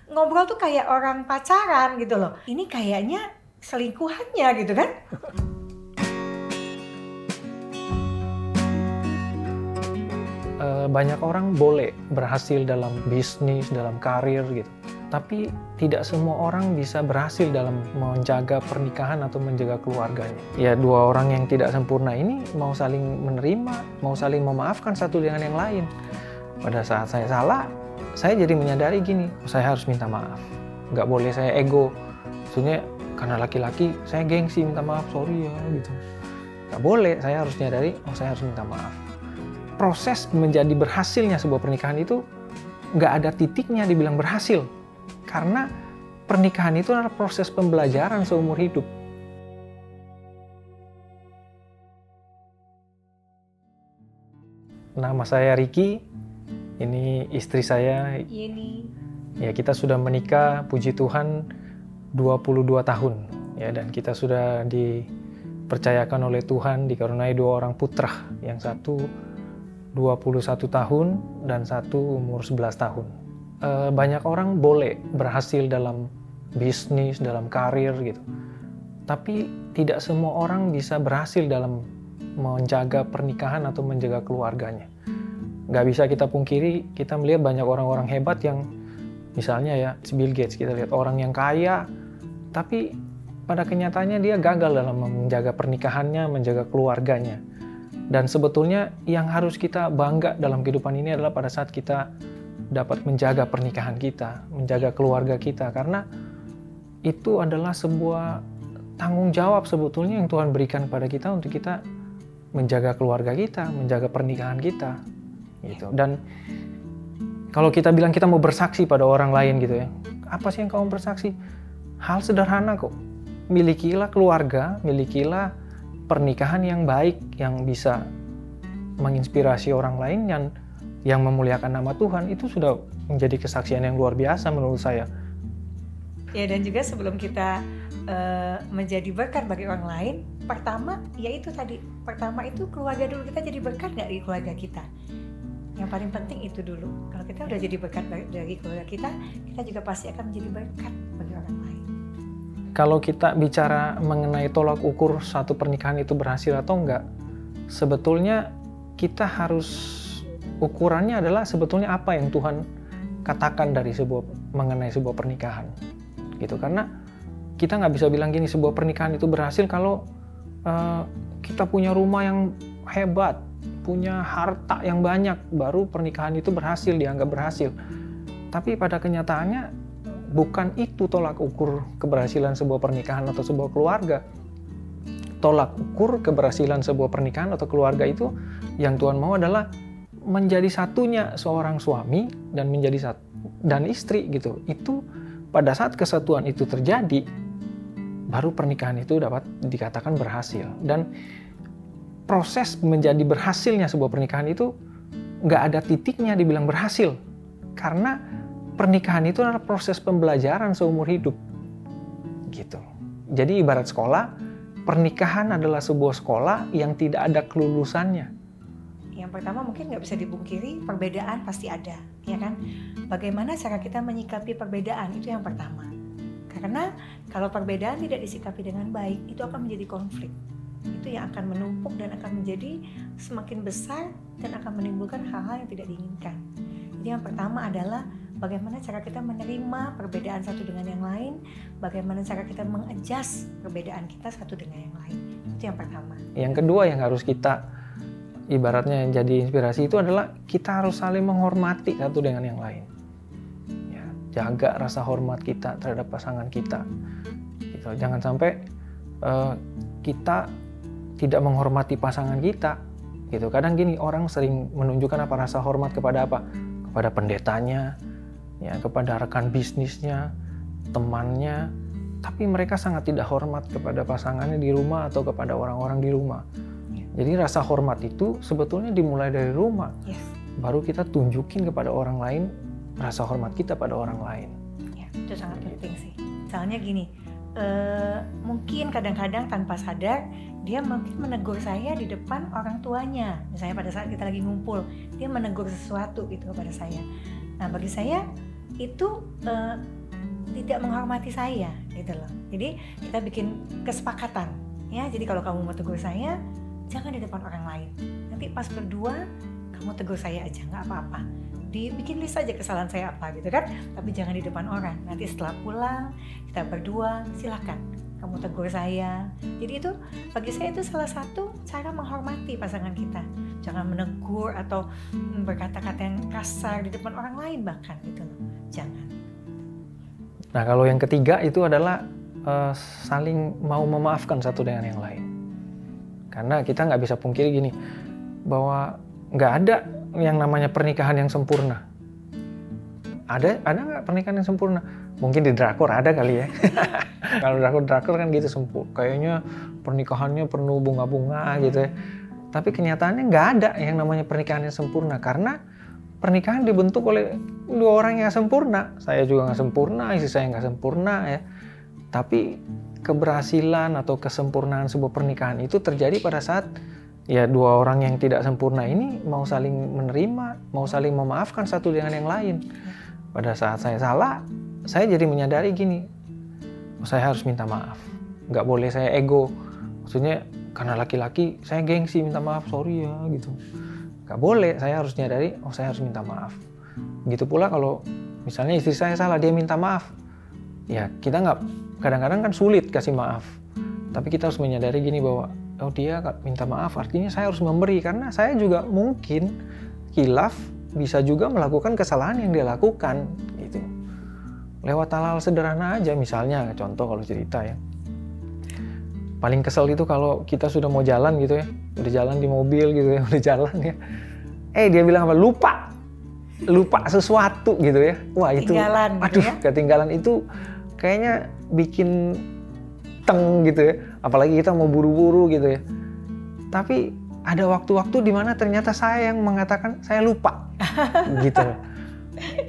ngobrol tuh kayak orang pacaran gitu loh. Ini kayaknya selingkuhannya gitu kan. Banyak orang boleh berhasil dalam bisnis, dalam karir gitu. Tapi tidak semua orang bisa berhasil dalam menjaga pernikahan atau menjaga keluarganya. Ya, dua orang yang tidak sempurna ini mau saling menerima, mau saling memaafkan satu dengan yang lain. Pada saat saya salah, saya jadi menyadari gini, saya harus minta maaf. Nggak boleh saya ego. Maksudnya karena laki-laki, saya gengsi minta maaf, sorry ya gitu. Nggak boleh, saya harus menyadari, saya harus minta maaf. Proses menjadi berhasilnya sebuah pernikahan itu nggak ada titiknya dibilang berhasil. Karena pernikahan itu adalah proses pembelajaran seumur hidup. Nama saya Ricky, ini istri saya. Yeni. Ya, kita sudah menikah, puji Tuhan, 22 tahun. Ya, dan kita sudah dipercayakan oleh Tuhan, dikaruniai 2 orang putra. Yang satu 21 tahun dan satu umur 11 tahun. Banyak orang boleh berhasil dalam bisnis, dalam karir gitu. Tapi tidak semua orang bisa berhasil dalam menjaga pernikahan atau menjaga keluarganya. Nggak bisa kita pungkiri, kita melihat banyak orang-orang hebat yang misalnya ya Bill Gates, kita lihat orang yang kaya, tapi pada kenyataannya dia gagal dalam menjaga pernikahannya, menjaga keluarganya. Dan sebetulnya yang harus kita bangga dalam kehidupan ini adalah pada saat kita dapat menjaga pernikahan kita, menjaga keluarga kita. Karena itu adalah sebuah tanggung jawab sebetulnya yang Tuhan berikan pada kita untuk kita menjaga keluarga kita, menjaga pernikahan kita. Gitu. Dan kalau kita bilang kita mau bersaksi pada orang lain gitu ya, apa sih yang kamu bersaksi? Hal sederhana kok. Milikilah keluarga, milikilah pernikahan yang baik, yang bisa menginspirasi orang lain, yang memuliakan nama Tuhan. Itu sudah menjadi kesaksian yang luar biasa menurut saya. Ya, dan juga sebelum kita menjadi berkat bagi orang lain, pertama itu keluarga dulu. Kita jadi berkat nggak di keluarga kita? Yang paling penting itu dulu. Kalau kita udah jadi berkat dari keluarga kita juga pasti akan menjadi berkat bagi orang lain. Kalau kita bicara mengenai tolak ukur satu pernikahan itu berhasil atau enggak, sebetulnya kita harus ukurannya adalah sebetulnya apa yang Tuhan katakan dari mengenai sebuah pernikahan, gitu. Karena kita nggak bisa bilang gini, sebuah pernikahan itu berhasil kalau kita punya rumah yang hebat, punya harta yang banyak, baru pernikahan itu berhasil, dianggap berhasil. Tapi pada kenyataannya bukan itu tolak ukur keberhasilan sebuah pernikahan atau sebuah keluarga. Tolak ukur keberhasilan sebuah pernikahan atau keluarga itu yang Tuhan mau adalah menjadi satunya seorang suami dan istri gitu. Itu pada saat kesatuan itu terjadi, baru pernikahan itu dapat dikatakan berhasil. Dan proses menjadi berhasilnya sebuah pernikahan itu nggak ada titiknya dibilang berhasil. Karena pernikahan itu adalah proses pembelajaran seumur hidup, gitu. Jadi ibarat sekolah, pernikahan adalah sebuah sekolah yang tidak ada kelulusannya. Yang pertama mungkin nggak bisa dipungkiri, perbedaan pasti ada, ya kan? Bagaimana cara kita menyikapi perbedaan, itu yang pertama. Karena kalau perbedaan tidak disikapi dengan baik, itu akan menjadi konflik. Itu yang akan menumpuk dan akan menjadi semakin besar dan akan menimbulkan hal-hal yang tidak diinginkan. Jadi yang pertama adalah bagaimana cara kita menerima perbedaan satu dengan yang lain, bagaimana cara kita mengadjust perbedaan kita satu dengan yang lain. Itu yang pertama. Yang kedua yang harus kita ibaratnya jadi inspirasi itu adalah kita harus saling menghormati satu dengan yang lain. Ya, jaga rasa hormat kita terhadap pasangan kita. Gitu. Jangan sampai kita tidak menghormati pasangan kita. Gitu. Kadang gini, orang sering menunjukkan rasa hormat kepada apa? Kepada pendetanya, ya, kepada rekan bisnisnya, temannya, tapi mereka sangat tidak hormat kepada pasangannya di rumah atau kepada orang-orang di rumah. Jadi rasa hormat itu sebetulnya dimulai dari rumah. Yes. Baru kita tunjukin kepada orang lain rasa hormat kita pada orang lain. Ya, itu sangat penting sih. Soalnya gini, mungkin kadang-kadang tanpa sadar dia mungkin menegur saya di depan orang tuanya. Misalnya pada saat kita lagi ngumpul, dia menegur sesuatu gitu kepada saya. Nah, bagi saya itu tidak menghormati saya gitu loh. Jadi kita bikin kesepakatan ya. Jadi kalau kamu mau tegur saya, jangan di depan orang lain. Nanti pas berdua kamu tegur saya aja, nggak apa-apa. Dibikin list aja kesalahan saya apa gitu kan. Tapi jangan di depan orang. Nanti setelah pulang kita berdua silakan kamu tegur saya. Jadi itu bagi saya itu salah satu cara menghormati pasangan kita. Jangan menegur atau berkata-kata yang kasar di depan orang lain bahkan gitu loh. Jangan. Nah kalau yang ketiga itu adalah saling mau memaafkan satu dengan yang lain. Karena kita nggak bisa pungkiri gini, bahwa nggak ada yang namanya pernikahan yang sempurna. Ada nggak pernikahan yang sempurna? Mungkin di drakor ada kali ya. Kalau drakor kan gitu kayaknya pernikahannya penuh bunga-bunga gitu ya. Tapi kenyataannya nggak ada yang namanya pernikahan yang sempurna. Karena pernikahan dibentuk oleh dua orang yang sempurna. Saya juga nggak sempurna, istri saya nggak sempurna ya. Tapi keberhasilan atau kesempurnaan sebuah pernikahan itu terjadi pada saat ya dua orang yang tidak sempurna ini mau saling menerima, mau saling memaafkan satu dengan yang lain. Pada saat saya salah, saya jadi menyadari gini, saya harus minta maaf. Nggak boleh saya ego. Maksudnya karena laki-laki saya gengsi minta maaf, sorry ya gitu. Nggak boleh, saya harus nyadari, saya harus minta maaf. Begitu pula kalau misalnya istri saya salah, dia minta maaf. Ya kita nggak, kadang-kadang kan sulit kasih maaf. Tapi kita harus menyadari gini bahwa dia minta maaf, artinya saya harus memberi. Karena saya juga mungkin khilaf, bisa juga melakukan kesalahan yang dia lakukan gitu. Lewat hal-hal sederhana aja, misalnya contoh kalau cerita ya. Paling kesel itu kalau kita sudah mau jalan gitu ya, udah jalan di mobil gitu ya, udah jalan ya. Dia bilang apa? Lupa sesuatu gitu ya. Wah itu, aduh ya? Ketinggalan itu kayaknya bikin teng gitu ya. Apalagi kita mau buru-buru gitu ya. Tapi ada waktu-waktu di mana ternyata saya yang mengatakan saya lupa gitu.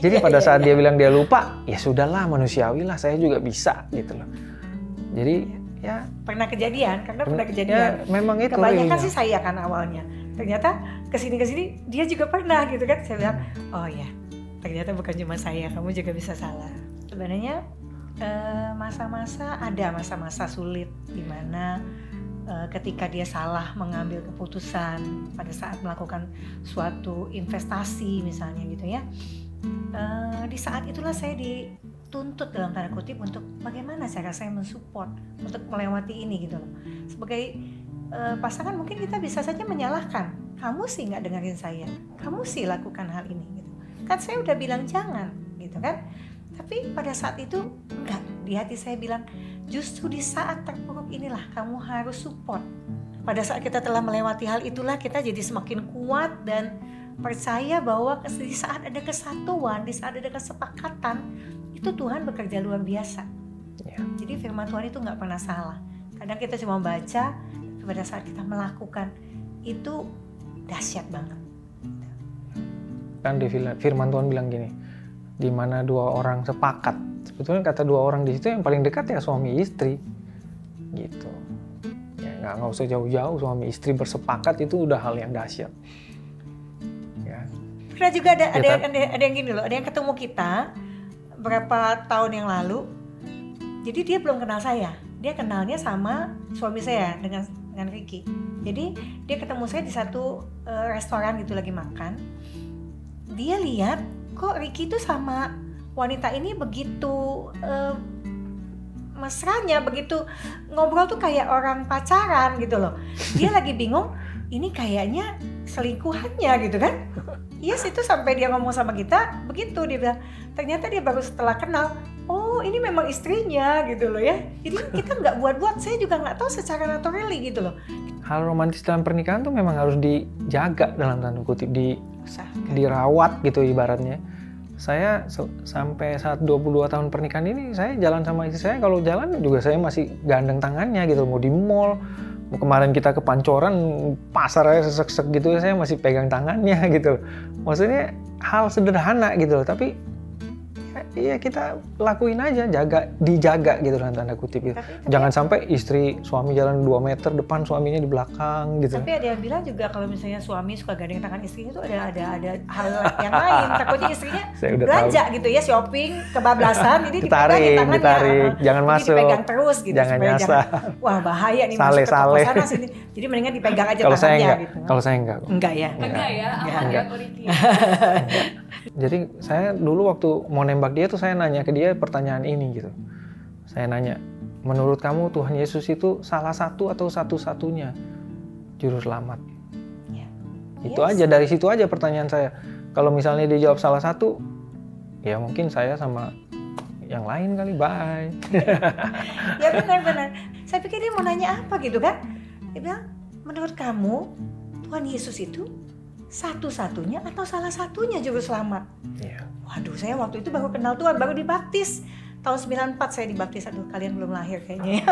Jadi pada saat dia bilang dia lupa, ya sudahlah, manusiawi lah, saya juga bisa gitu loh. Jadi ya pernah kejadian, karena pernah kejadian. Ya, memang itu. Kebanyakan sih saya kan awalnya. Ternyata kesini dia juga pernah gitu kan. Saya bilang, oh ya, ternyata bukan cuma saya, kamu juga bisa salah. Sebenarnya ada masa-masa sulit di mana ketika dia salah mengambil keputusan pada saat melakukan suatu investasi misalnya gitu ya. Di saat itulah saya dituntut dalam tanda kutip untuk bagaimana cara saya mensupport untuk melewati ini gitu loh. Sebagai pasangan mungkin kita bisa saja menyalahkan, kamu sih nggak dengerin saya, kamu sih lakukan hal ini gitu. Kan saya udah bilang jangan gitu kan. Tapi pada saat itu enggak, di hati saya bilang justru di saat terpuruk inilah kamu harus support. Pada saat kita telah melewati hal itulah kita jadi semakin kuat dan percaya bahwa di saat ada kesatuan, di saat ada kesepakatan, itu Tuhan bekerja luar biasa. Ya. Jadi firman Tuhan itu nggak pernah salah. Kadang kita cuma baca, pada saat kita melakukan itu dahsyat banget. Kan di firman Tuhan bilang gini, di mana dua orang sepakat. Sebetulnya kata dua orang di situ yang paling dekat ya suami istri, gitu. Ya nggak usah jauh-jauh, suami istri bersepakat itu udah hal yang dahsyat. Pernah juga ada yang gini loh, ada yang ketemu kita berapa tahun yang lalu. Jadi dia belum kenal saya, dia kenalnya sama suami saya dengan Ricky. Jadi dia ketemu saya di satu restoran gitu lagi makan. Dia lihat kok Ricky itu sama wanita ini begitu mesranya, begitu ngobrol tuh kayak orang pacaran gitu loh. Dia lagi bingung, ini kayaknya selingkuhannya gitu kan. Yes, itu sampai dia ngomong sama kita begitu, dia bilang ternyata dia baru setelah kenal, oh ini memang istrinya gitu loh ya. Jadi kita nggak buat-buat, saya juga nggak tahu secara naturally gitu loh. Hal romantis dalam pernikahan tuh memang harus dijaga dalam tanda kutip, dirawat gitu ibaratnya. Saya sampai saat 22 tahun pernikahan ini, saya jalan sama istri saya, kalau jalan juga saya masih gandeng tangannya gitu, mau di mall. Kemarin kita ke Pancoran, pasar aja sesek-sek gitu, saya masih pegang tangannya gitu. Maksudnya hal sederhana gitu loh, tapi ya Iya kita lakuin aja, dijaga gitu dalam tanda kutip gitu. Jangan sampai istri suami jalan 2 meter depan, suaminya di belakang gitu. Tapi ada yang bilang juga kalau misalnya suami suka gandeng tangan istrinya itu ada hal yang lain. Takutnya istrinya belanja gitu ya, shopping kebablasan, ini ditarik, jangan masuk. Dipegang terus gitu. Jangan nyasar. Wah bahaya nih masuk ke toko sana sini. Jadi mendingan dipegang aja tangannya gitu. Kalau saya enggak. Enggak ya. Enggak. Jadi saya dulu waktu mau nembak dia tuh saya nanya ke dia pertanyaan ini gitu. Saya nanya, menurut kamu Tuhan Yesus itu salah satu atau satu-satunya juru selamat? Ya. Itu aja, dari situ aja pertanyaan saya. Kalau misalnya dia jawab salah satu, ya mungkin saya sama yang lain kali, bye. Ya benar-benar. Saya pikir dia mau nanya apa gitu kan. Dia bilang, menurut kamu Tuhan Yesus itu satu-satunya atau salah satunya juru selamat? Iya. Waduh, saya waktu itu baru kenal Tuhan, baru dibaptis. Tahun 94 saya dibaptis. Aduh, kalian belum lahir kayaknya ya.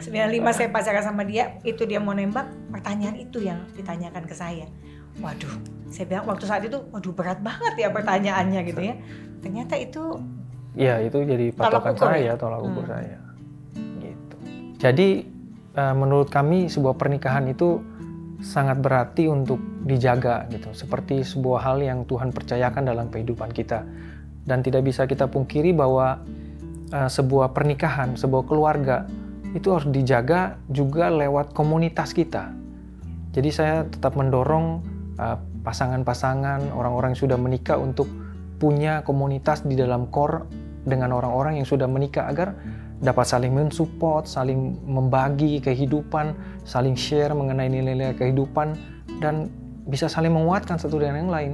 95 saya pacaran sama dia, itu dia mau nembak, pertanyaan itu yang ditanyakan ke saya. Waduh, saya bilang waktu saat itu, waduh berat banget ya pertanyaannya gitu ya. Ternyata itu... Ya, itu jadi patokan saya, tolak ukur saya. Gitu. Jadi, menurut kami sebuah pernikahan itu sangat berarti untuk dijaga gitu, seperti sebuah hal yang Tuhan percayakan dalam kehidupan kita, dan tidak bisa kita pungkiri bahwa sebuah pernikahan, sebuah keluarga itu harus dijaga juga lewat komunitas kita. Jadi saya tetap mendorong pasangan-pasangan, orang-orang yang sudah menikah untuk punya komunitas di dalam core dengan orang-orang yang sudah menikah agar dapat saling mensupport, saling membagi kehidupan, saling share mengenai nilai-nilai kehidupan, dan bisa saling menguatkan satu dengan yang lain.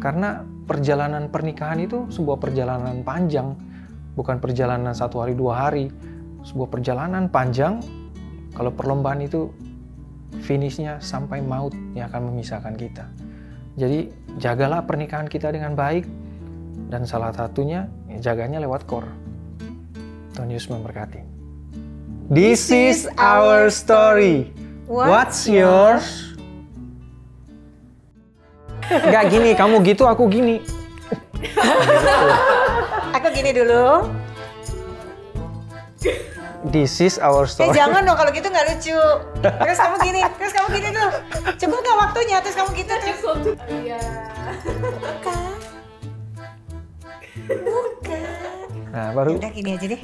Karena perjalanan pernikahan itu sebuah perjalanan panjang, bukan perjalanan 1 hari 2 hari. Sebuah perjalanan panjang, kalau perlombaan itu finishnya sampai maut yang akan memisahkan kita. Jadi jagalah pernikahan kita dengan baik, dan salah satunya jaganya lewat core. Tuhan Yesus memberkati. This is our story. What's yours? Enggak gini, kamu gitu, aku gini. Aku gini dulu. This is our story. Jangan dong, kalau gitu nggak lucu. Terus kamu gini tuh. Cukup nggak waktunya? Terus kamu gitu. Cukup. Iya. Bukan. Nah, baru. Udah gini aja deh.